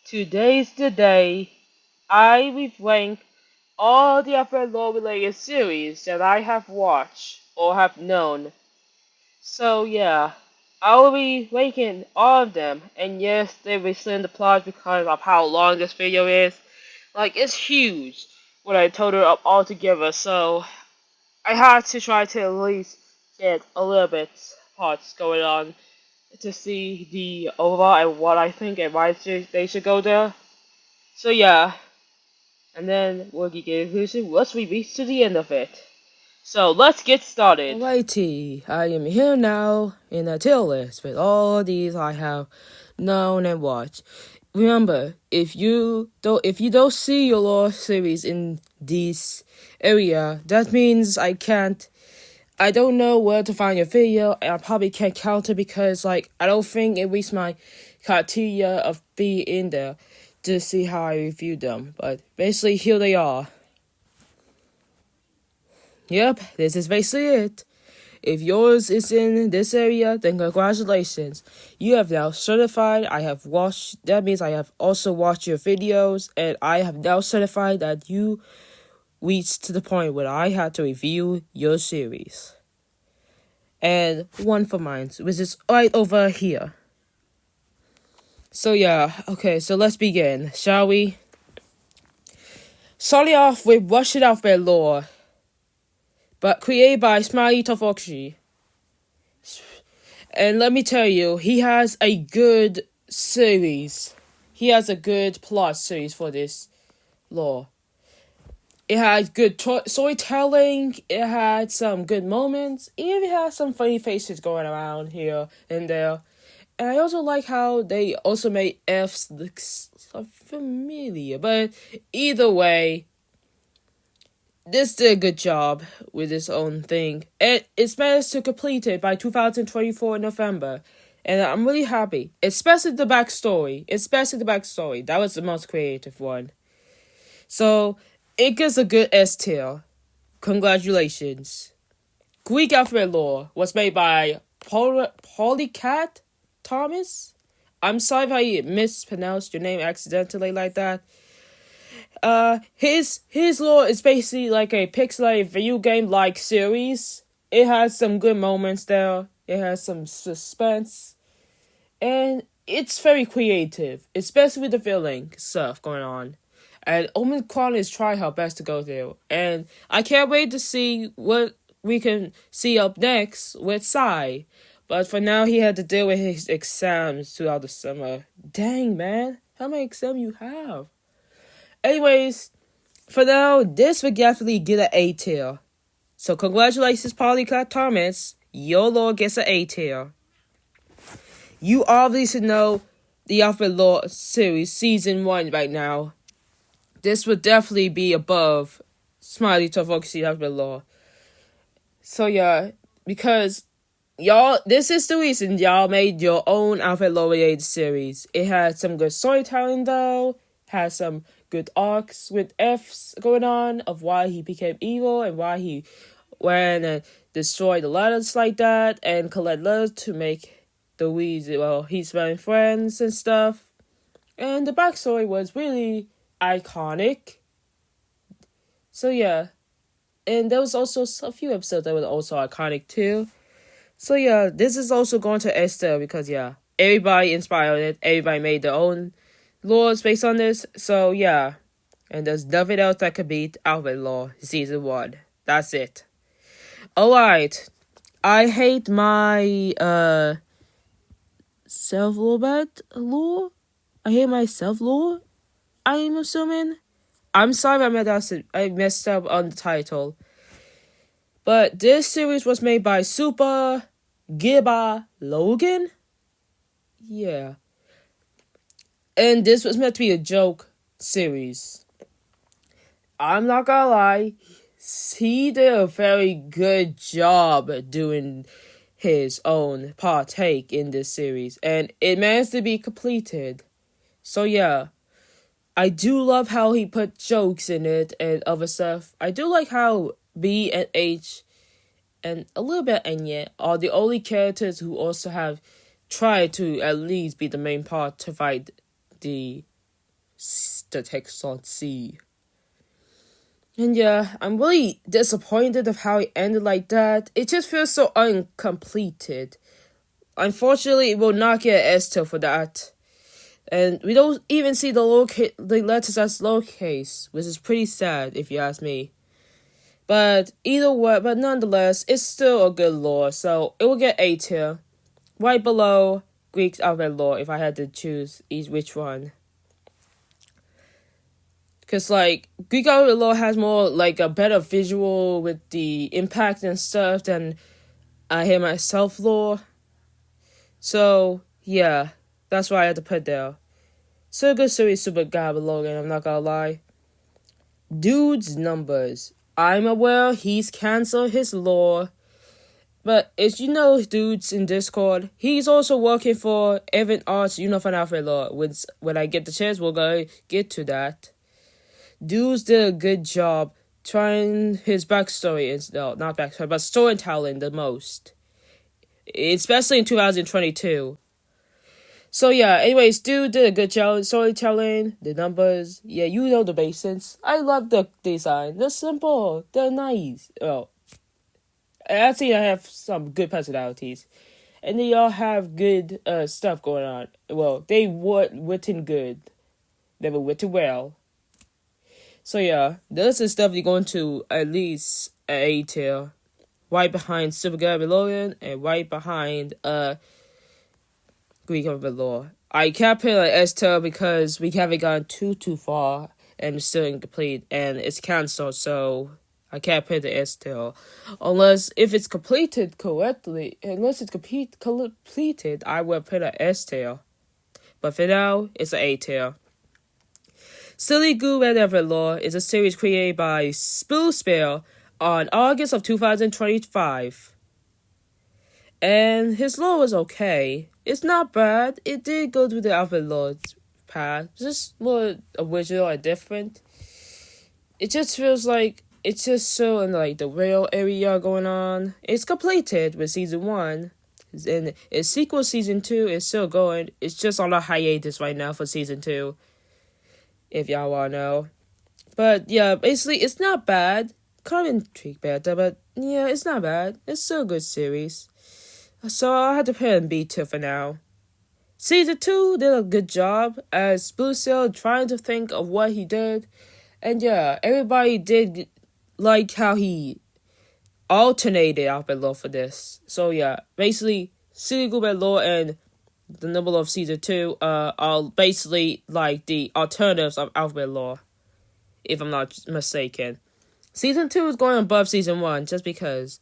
Today's the day I will rank all the other law related series that I have watched or have known. So yeah, I will be ranking all of them, and yes, they will rescind the plot because of how long this video is. Like, it's huge when I total up all together, so I had to try to at least get a little bit parts going on to see the overall and what I think and why they should go there. So yeah, and then we'll get conclusion once we reach to the end of it. So let's get started. Alrighty, I am here now in a tier list with all these I have known and watched. Remember, if you don't see your lore series in this area, that means I don't know where to find your video, and I probably can't count it because I don't think it reached my criteria of being in there to see how I review them. But basically, here they are. Yep, this is basically it. If yours is in this area, then congratulations. You have now certified. That means I have also watched your videos, and I have now certified that you reached to the point where I had to review your series. And one for mine, which is right over here. So yeah, okay, so let's begin, shall we? Starting off with Rush It Alphabet Lore, but created by Smiley Tofoxy. And let me tell you, he has a good series. He has a good plot series for this lore. It had good storytelling. It had some good moments. It even had some funny faces going around here and there. And I also like how they also made F's look so familiar. But either way, this did a good job with its own thing. It's managed to complete it by 2024 November. And I'm really happy. Especially the backstory. That was the most creative one. So, it gets a good S tier. Congratulations. Greek Alphabet Lore was made by Polycat Thomas. I'm sorry if I mispronounced your name accidentally like that. His lore is basically like a pixelated video game like series. It has some good moments there. It has some suspense, and it's very creative, especially with the villain stuff going on. And Omicron is trying her best to go there, and I can't wait to see what we can see up next with Sai. But for now, he had to deal with his exams throughout the summer. Dang, man, how many exams you have? Anyways, for now, this would definitely get an A tier. So congratulations, Polycat Thomas. Your lore gets an A tier. You obviously know the Alphabet Lore series season 1 right now. This would definitely be above Smiley Tofoxy Alphabet Lore. So yeah, because y'all, this is the reason y'all made your own Alphabet Lore related series. It had some good storytelling though, had some good arcs with F's going on of why he became evil and why he went and destroyed the letters like that and collect letters to make the reason, he's finding friends and stuff. And the backstory was really iconic. So yeah. And there was also a few episodes that were also iconic too. So yeah, this is also going to Esther because yeah, everybody inspired it. Everybody made their own lores based on this. So yeah. And there's nothing else that could beat Alphabet Lore Season 1. That's it. Alright. I hate my self-lore. I hate my self-lore, I'm assuming. I'm sorry I messed up on the title. But this series was made by Super Giba Logan? Yeah. And this was meant to be a joke series. I'm not gonna lie, he did a very good job doing his own partake in this series, and it managed to be completed. So yeah, I do love how he put jokes in it and other stuff. I do like how B and H and a little bit Enya are the only characters who also have tried to at least be the main part to fight the the text on C. And yeah, I'm really disappointed of how it ended like that. It just feels so uncompleted. Unfortunately, it will not get an S tier for that. And we don't even see the letters as lowercase, which is pretty sad if you ask me. But either way, but nonetheless, it's still a good lore, so it will get A tier. Right below Greek alphabet lore if I had to choose which one. Because, like, Greek alphabet lore has more, like, a better visual with the impact and stuff than I hear myself lore. So, yeah, that's why I had to put there. So good series, super god below, and I'm not gonna lie. Dude's numbers. I'm aware he's canceled his lore. But as you know, dudes in Discord, he's also working for Evan Arts Unified Alphabet Law. When I get the chance, we're gonna get to that. Dudes did a good job trying his backstory, not backstory, but storytelling the most. Especially in 2022. So yeah, anyways, dude did a good job storytelling, the numbers. Yeah, you know the basics. I love the design. They're simple. They're nice. Well, actually, I have some good personalities. And they all have good stuff going on. Well, they were written good. They were written well. So yeah, this is definitely going to at least an A tier. Right behind Super Babylonian and right behind Greek of the Law. I can't put an S tier because we haven't gone too far and it's still incomplete and it's cancelled, so I can't put the S tier. Unless if it's completed correctly, completed, I will put an S tier. But for now, it's an A tier. Silly Goo Red Everlore is a series created by Spell on August of 2025. And his lore was okay. It's not bad. It did go through the Alphabet Lord's path. Just more original and different. It just feels like it's just so in like the real area going on. It's completed with season 1. And its sequel season 2 is still going. It's just on a hiatus right now for season 2. If y'all wanna know. But yeah, basically it's not bad. Kind of intrigued bad, but yeah, it's not bad. It's still a good series. So I had to put it in B tier for now. Season 2 did a good job as Blue Seal trying to think of what he did. And yeah, everybody did like how he alternated Alphabet Law for this. So yeah, basically, Silly Goobet Law and the number of season 2 are basically like the alternatives of Alphabet Law, if I'm not mistaken. Season 2 is going above season 1 just because.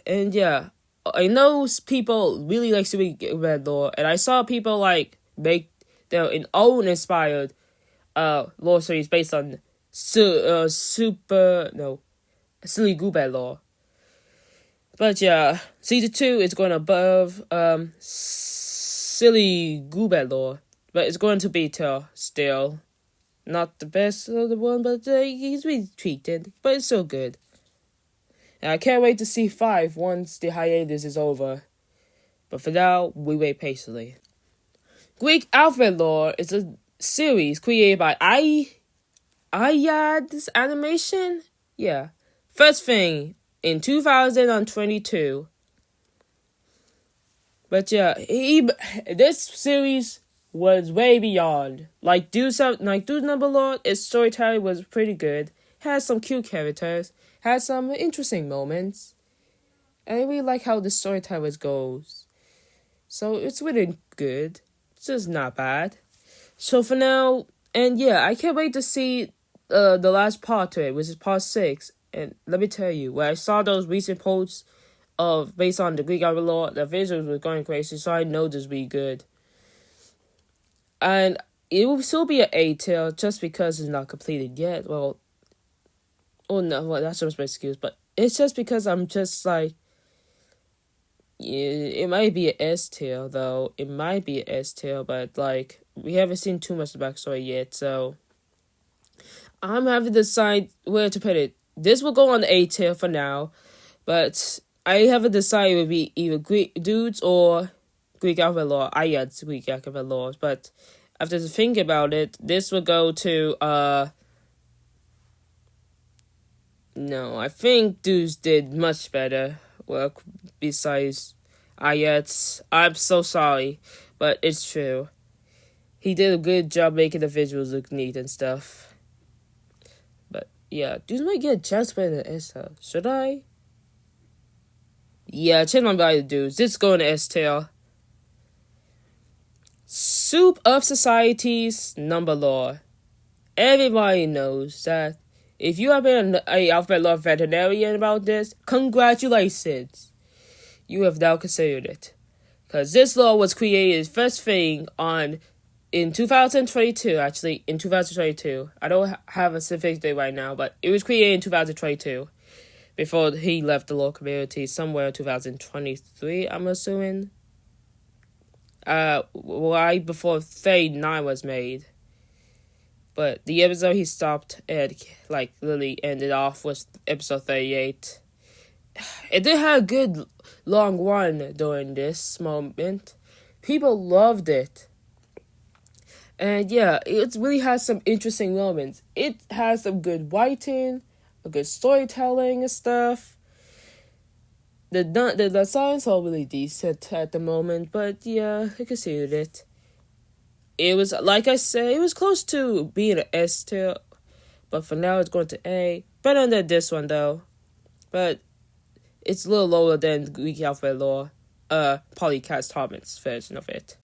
And yeah, I know people really like Super Red Lore, and I saw people like make their own inspired lore series based on Silly Goobet Lore. But yeah, season 2 is going above Silly Goobet Lore, but it's going to be still. Not the best of the one, but he's really tweaked it, but it's still good. And I can't wait to see 5 once the hiatus is over. But for now, we wait patiently. Greek Alphabet Lore is a series created by Ayad's Animation? Yeah. First thing, in 2022. But yeah, this series was way beyond. Like Dude's Number Lore, its storytelling was pretty good. Had some cute characters. Had some interesting moments. And I really like how the storytelling goes. So it's really good. It's just not bad. So for now, and yeah, I can't wait to see the last part to it, which is part 6. And let me tell you, when I saw those recent posts of based on the Greek Alphabet Lore, the visuals were going crazy, so I know this will be good. And it will still be an A tier just because it's not completed yet. Well, that's just my excuse, but it's just because I'm just like, yeah, it might be an S tier though. It might be an S tier, but like we haven't seen too much of the backstory yet, so I'm having to decide where to put it. This will go on the A tier for now, but I haven't decided it would be either Greek Dudes or Greek Alphabet Lore. Ayad's Greek Alphabet Lore, but after to think about it, this would go to no, I think Dudes did much better work besides Ayet's. I'm so sorry, but it's true. He did a good job making the visuals look neat and stuff. But yeah, Dudes might get a chance to play the S tier. Should I? Yeah, change my mind to Dudes. This is going to S tier. Soup of Society's number lore. Everybody knows that if you have been a alphabet lore veterinarian about this, congratulations. You have now considered it. Because this law was created first thing in 2022, actually, in 2022. I don't have a specific date right now, but it was created in 2022. Before he left the law community somewhere in 2023, I'm assuming. Right before 39 was made. But the episode he stopped and literally ended off was episode 38. It did have a good long run during this moment. People loved it. And yeah, it really has some interesting moments. It has some good writing, a good storytelling and stuff. The science all really decent at the moment, but yeah, I considered it. It was, like I said, it was close to being an S tier, but for now it's going to A. Better than this one though, but it's a little lower than Greek alphabet lore. Polycast Thomas version of it.